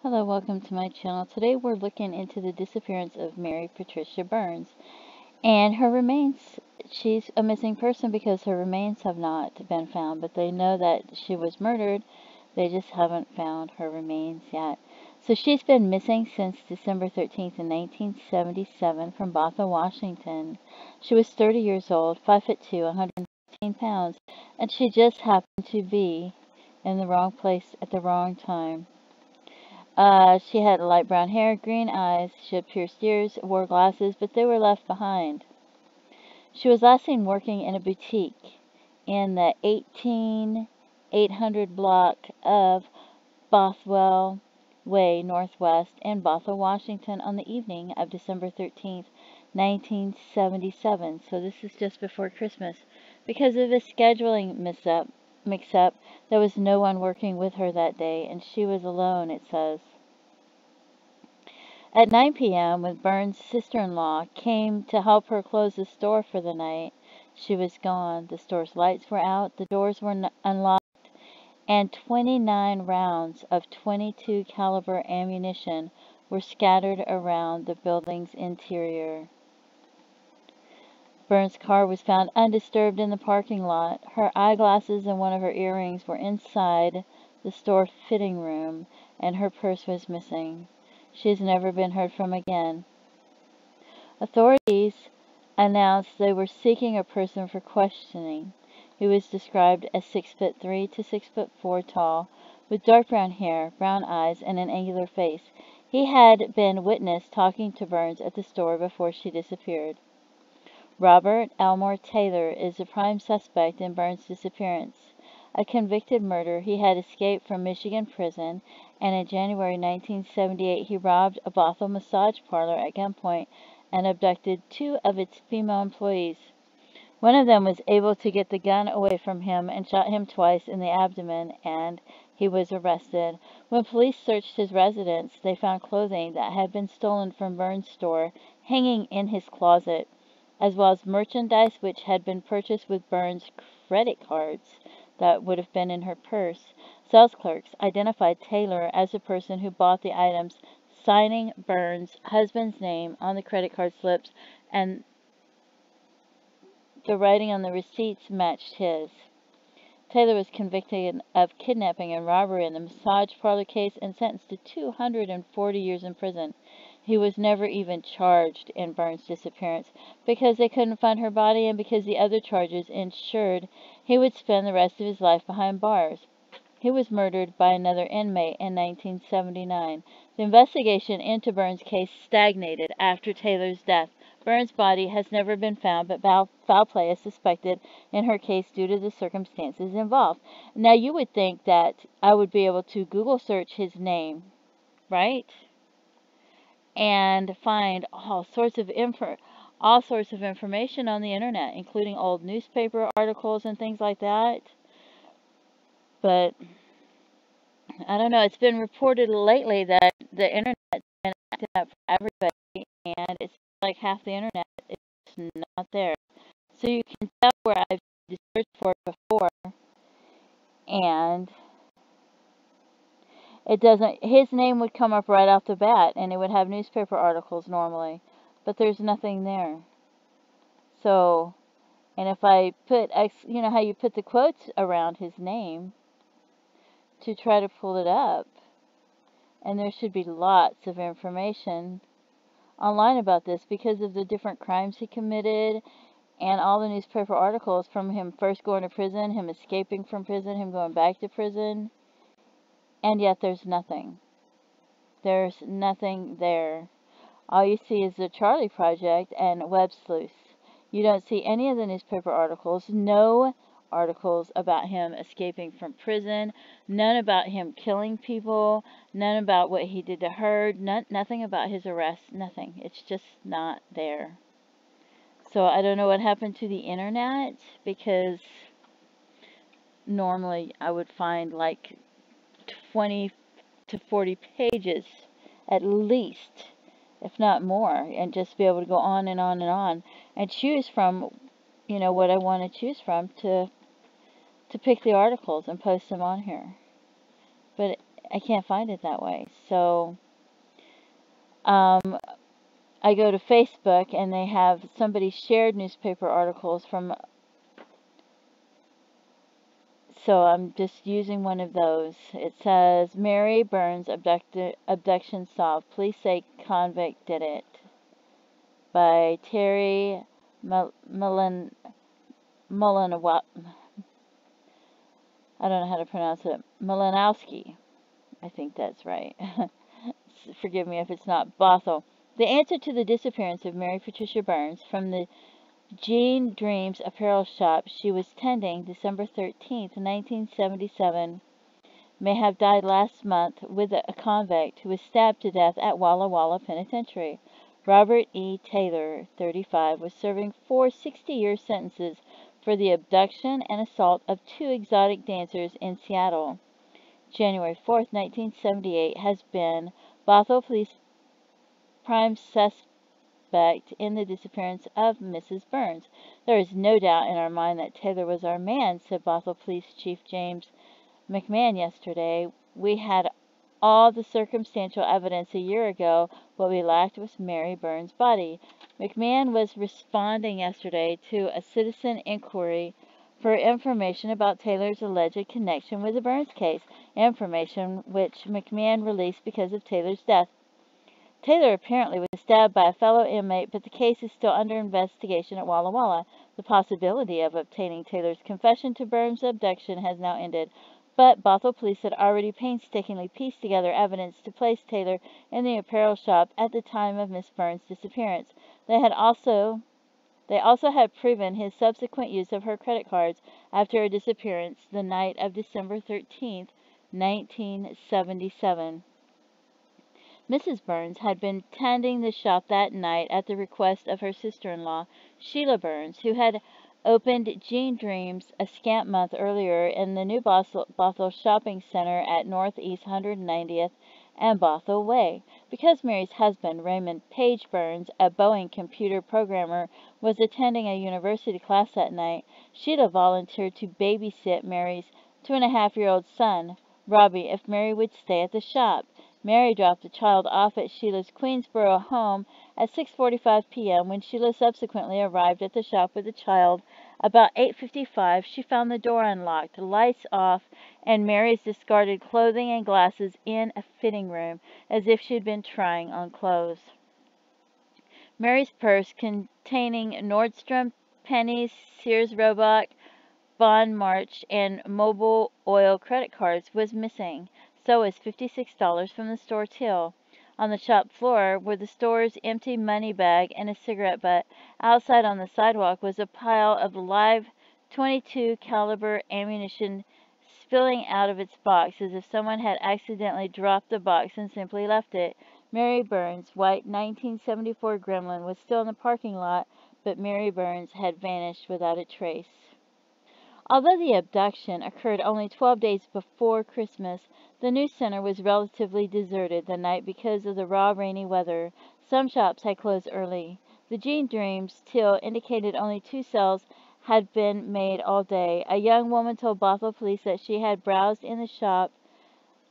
Hello, welcome to my channel. Today we're looking into the disappearance of Mary Patricia Burns and her remains. She's a missing person because her remains have not been found, but they know that she was murdered. They just haven't found her remains yet. So she's been missing since December 13th in 1977 from Bothell, Washington. She was 30 years old, 5'2", 115 pounds, and she just happened to be in the wrong place at the wrong time. She had light brown hair, green eyes, she had pierced ears, wore glasses, but they were left behind. She was last seen working in a boutique in the 18800 block of Bothell Way Northwest in Bothell, Washington on the evening of December 13th, 1977. So this is just before Christmas. Because of a scheduling mix-up, there was no one working with her that day, and she was alone, it says. At 9 p.m., when Burns' sister-in-law came to help her close the store for the night, she was gone. The store's lights were out, the doors were unlocked, and 29 rounds of .22 caliber ammunition were scattered around the building's interior. Burns' car was found undisturbed in the parking lot. Her eyeglasses and one of her earrings were inside the store fitting room, and her purse was missing. She has never been heard from again. Authorities announced they were seeking a person for questioning. He was described as 6'3" to 6'4" tall, with dark brown hair, brown eyes, and an angular face. He had been witnessed talking to Burns at the store before she disappeared. Robert Elmore Taylor is the prime suspect in Burns' disappearance. A convicted murderer, he had escaped from Michigan prison, and in January 1978 he robbed a Bothell massage parlor at gunpoint and abducted 2 of its female employees. One of them was able to get the gun away from him and shot him twice in the abdomen, and he was arrested. When police searched his residence, they found clothing that had been stolen from Burns' store hanging in his closet, as well as merchandise which had been purchased with Burns' credit cards that would have been in her purse. Sales clerks identified Taylor as the person who bought the items, signing Burns' husband's name on the credit card slips, and the writing on the receipts matched his. Taylor was convicted of kidnapping and robbery in the massage parlor case and sentenced to 240 years in prison. He was never even charged in Burns' disappearance because they couldn't find her body and because the other charges ensured he would spend the rest of his life behind bars. He was murdered by another inmate in 1979. The investigation into Burns' case stagnated after Taylor's death. Burns' body has never been found, but foul play is suspected in her case due to the circumstances involved. Now, you would think that I would be able to Google search his name, right? And find all sorts of information on the internet, including old newspaper articles and things like that. But I don't know. It's been reported lately that the internet's been acting up for everybody, and it's like half the internet is not there. So you can tell where I've searched for it before, and it doesn't. His name would come up right off the bat, and it would have newspaper articles normally, but there's nothing there. So, and if I put you know how you put the quotes around his name to try to pull it up, and there should be lots of information online about this because of the different crimes he committed and all the newspaper articles from him first going to prison, him escaping from prison, him going back to prison, and yet there's nothing. There's nothing there. All you see is the Charlie Project and Web Sleuths. You don't see any of the newspaper articles, no articles about him escaping from prison, none about him killing people, none about what he did to her, nothing about his arrest, nothing. It's just not there. So I don't know what happened to the internet, because normally I would find like 20 to 40 pages at least, if not more, and just be able to go on and on and on and choose from, you know, what I want to choose from to pick the articles and post them on here. But I can't find it that way. So I go to Facebook and they have somebody shared newspaper articles from, so I'm just using one of those. It says, Mary Burns abduction solved. Police say convict did it. By Terry Mullen, I don't know how to pronounce it. Malinowski. I think that's right. Forgive me if it's not. Bothell. The answer to the disappearance of Mary Patricia Burns from the Jean Dreams apparel shop she was tending December 13th, 1977, may have died last month with a convict who was stabbed to death at Walla Walla Penitentiary. Robert E. Taylor, 35, was serving 4 60-year sentences for the abduction and assault of 2 exotic dancers in Seattle. January 4th, 1978 has been Bothell Police prime suspect in the disappearance of Mrs. Burns. There is no doubt in our mind that Taylor was our man, said Bothell Police Chief James McMahon yesterday. We had all the circumstantial evidence a year ago. What we lacked was Mary Burns' body. McMahon was responding yesterday to a citizen inquiry for information about Taylor's alleged connection with the Burns case, information which McMahon released because of Taylor's death. Taylor apparently was stabbed by a fellow inmate, but the case is still under investigation at Walla Walla. The possibility of obtaining Taylor's confession to Burns' abduction has now ended, but Bothell police had already painstakingly pieced together evidence to place Taylor in the apparel shop at the time of Miss Burns' disappearance. They also had proven his subsequent use of her credit cards after her disappearance the night of December 13th, 1977. Mrs. Burns had been tending the shop that night at the request of her sister-in-law, Sheila Burns, who had opened Jean Dreams a scant month earlier in the new Bothell Shopping Center at Northeast 190th and Bothell Way. Because Mary's husband, Raymond Page Burns, a Boeing computer programmer, was attending a university class that night, Sheila volunteered to babysit Mary's 2.5-year-old son, Robbie, if Mary would stay at the shop. Mary dropped the child off at Sheila's Queensboro home at 6:45 p.m. When Sheila subsequently arrived at the shop with the child about 8:55, she found the door unlocked, lights off, and Mary's discarded clothing and glasses in a fitting room, as if she'd been trying on clothes. Mary's purse, containing Nordstrom, Penny's, Sears Roebuck, Bond March, and Mobil Oil credit cards, was missing. So was $56 from the store till. On the shop floor were the store's empty money bag and a cigarette butt. Outside on the sidewalk was a pile of live .22 caliber ammunition spilling out of its box, as if someone had accidentally dropped the box and simply left it. Mary Burns' white 1974 Gremlin was still in the parking lot, but Mary Burns had vanished without a trace. Although the abduction occurred only 12 days before Christmas, the new center was relatively deserted the night because of the raw, rainy weather. Some shops had closed early. The Jean Dreams till indicated only 2 sales had been made all day. A young woman told Bothell police that she had browsed in the shop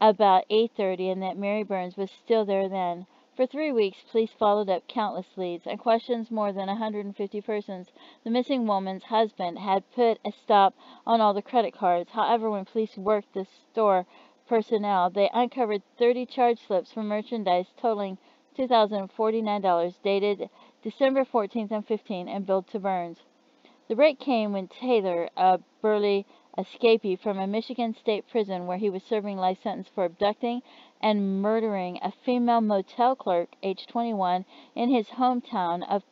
about 8:30 and that Mary Burns was still there then. For 3 weeks, police followed up countless leads and questioned more than 150 persons. The missing woman's husband had put a stop on all the credit cards. However, when police worked the store personnel, they uncovered 30 charge slips for merchandise totaling $2,049, dated December 14th and 15th, and billed to Burns. The break came when Taylor, a burly escapee from a Michigan state prison where he was serving life sentence for abducting and murdering a female motel clerk, age 21, in his hometown of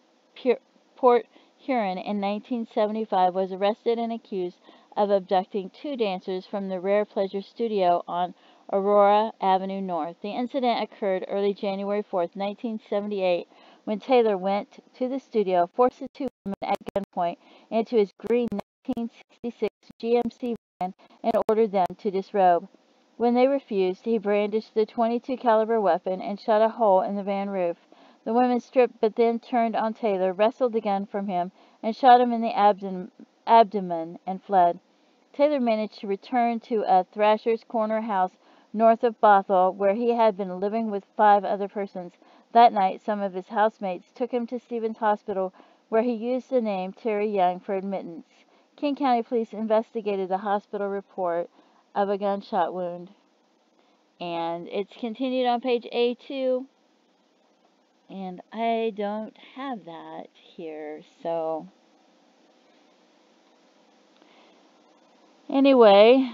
Port Huron in 1975, was arrested and accused of abducting 2 dancers from the Rare Pleasure Studio on Aurora Avenue North. The incident occurred early January 4th, 1978, when Taylor went to the studio, forced the 2 women at gunpoint into his green 1966 GMC van, and ordered them to disrobe. When they refused, he brandished the .22 caliber weapon and shot a hole in the van roof. The women stripped but then turned on Taylor, wrestled the gun from him, and shot him in the abdomen and fled. Taylor managed to return to a Thrasher's Corner house north of Bothell, where he had been living with 5 other persons. That night, some of his housemates took him to Stevens Hospital, where he used the name Terry Young for admittance. King County Police investigated the hospital report of a gunshot wound. And it's continued on page A2. And I don't have that here, so anyway,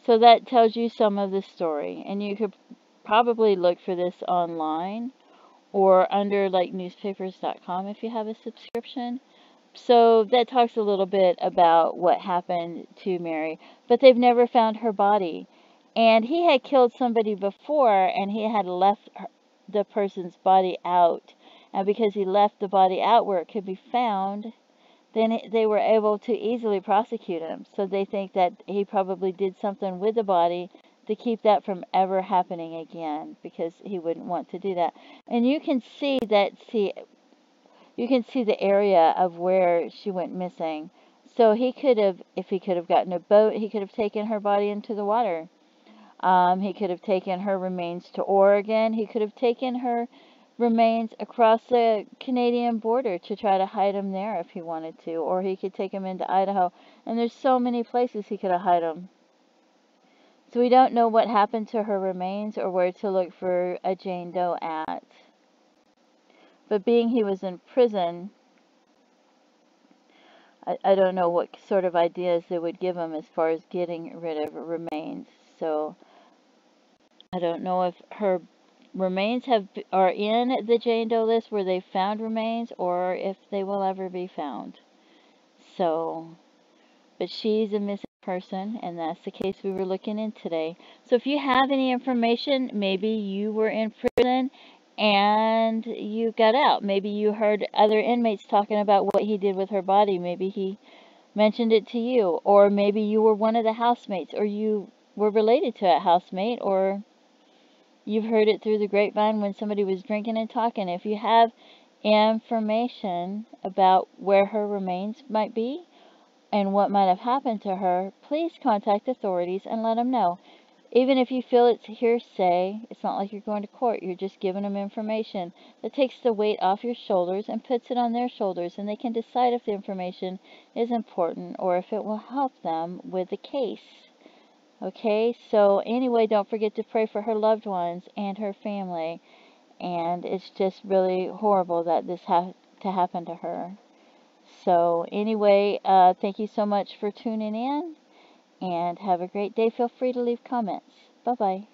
so that tells you some of the story. And you could probably look for this online or under like newspapers.com if you have a subscription. So that talks a little bit about what happened to Mary, but they've never found her body. And he had killed somebody before, and he had left the person's body out. And because he left the body out where it could be found, then they were able to easily prosecute him. So they think that he probably did something with the body to keep that from ever happening again, because he wouldn't want to do that. And you can see that, you can see the area of where she went missing. So he could have, if he could have gotten a boat, he could have taken her body into the water. He could have taken her remains to Oregon. He could have taken her remains across the Canadian border to try to hide them there if he wanted to. Or he could take them into Idaho. And there's so many places he could have hid them. So we don't know what happened to her remains or where to look for a Jane Doe at. But being he was in prison, I don't know what sort of ideas they would give him as far as getting rid of remains. So I don't know if her remains are in the Jane Doe list where they found remains, or if they will ever be found. So, but she's a missing person, and that's the case we were looking in today. So if you have any information, maybe you were in prison and you got out. Maybe you heard other inmates talking about what he did with her body. Maybe he mentioned it to you, or maybe you were one of the housemates, or you were related to a housemate, or you've heard it through the grapevine when somebody was drinking and talking. If you have information about where her remains might be and what might have happened to her, please contact authorities and let them know. Even if you feel it's hearsay, it's not like you're going to court. You're just giving them information that takes the weight off your shoulders and puts it on their shoulders, and they can decide if the information is important or if it will help them with the case. Okay, so anyway, don't forget to pray for her loved ones and her family. And it's just really horrible that this had to happen to her. So anyway, thank you so much for tuning in, and have a great day. Feel free to leave comments. Bye-bye.